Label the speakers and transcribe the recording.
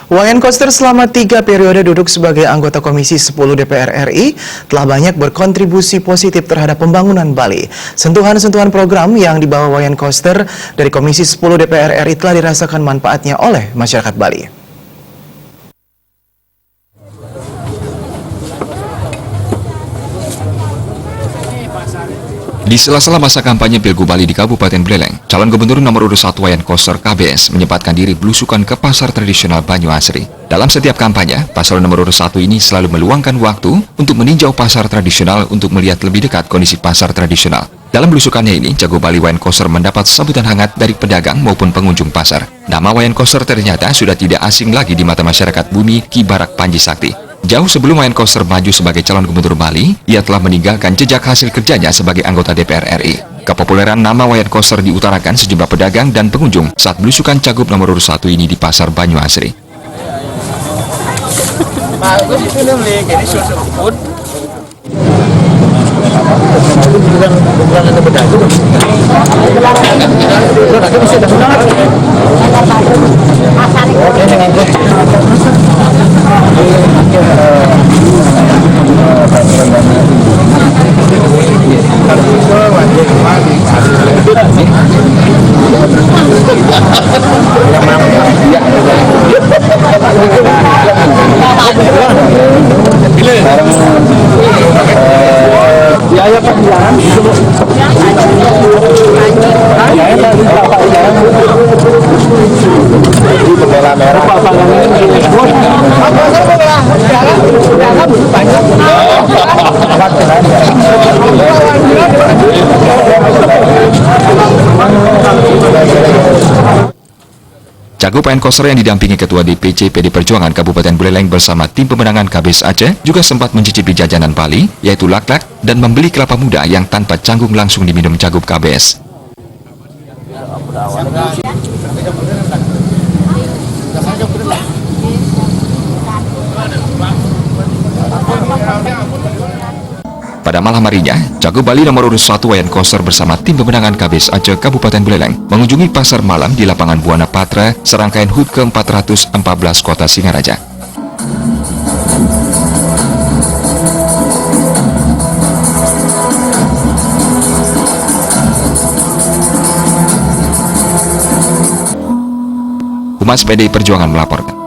Speaker 1: Wayan Koster selama 3 periode duduk sebagai anggota Komisi 10 DPR RI telah banyak berkontribusi positif terhadap pembangunan Bali. Sentuhan-sentuhan program yang dibawa Wayan Koster dari Komisi 10 DPR RI telah dirasakan manfaatnya oleh masyarakat Bali.
Speaker 2: Di sela-sela masa kampanye Pilgub Bali di Kabupaten Buleleng, calon gubernur nomor urut 1 Wayan Koster KBS menyempatkan diri belusukan ke pasar tradisional Banyu Asri. Dalam setiap kampanye, paslon nomor urut 1 ini selalu meluangkan waktu untuk meninjau pasar tradisional untuk melihat lebih dekat kondisi pasar tradisional. Dalam belusukannya ini, Jago Bali Wayan Koster mendapat sambutan hangat dari pedagang maupun pengunjung pasar. Nama Wayan Koster ternyata sudah tidak asing lagi di mata masyarakat bumi Ki Barak Panji Sakti. Jauh sebelum Wayan Koster maju sebagai calon gubernur Bali, ia telah meninggalkan jejak hasil kerjanya sebagai anggota DPR RI. Kepopuleran nama Wayan Koster diutarakan sejumlah pedagang dan pengunjung saat belusukan cagup nomor urut 1 ini di pasar Banyu Asri. Cagup Wayan Koster yang didampingi Ketua DPC PD Perjuangan Kabupaten Buleleng bersama tim pemenangan KBS Aceh juga sempat mencicipi jajanan Bali, yaitu laklak, dan membeli kelapa muda yang tanpa canggung langsung diminum cagup KBS. Pada malam harinya, Cagup Bali nomor urut 1 Wayan Koster bersama tim pemenangan KBS Aceh Kabupaten Buleleng mengunjungi pasar malam di lapangan Buana Patra, serangkaian HUT ke-414 Kota Singaraja. Humas PDI Perjuangan melaporkan.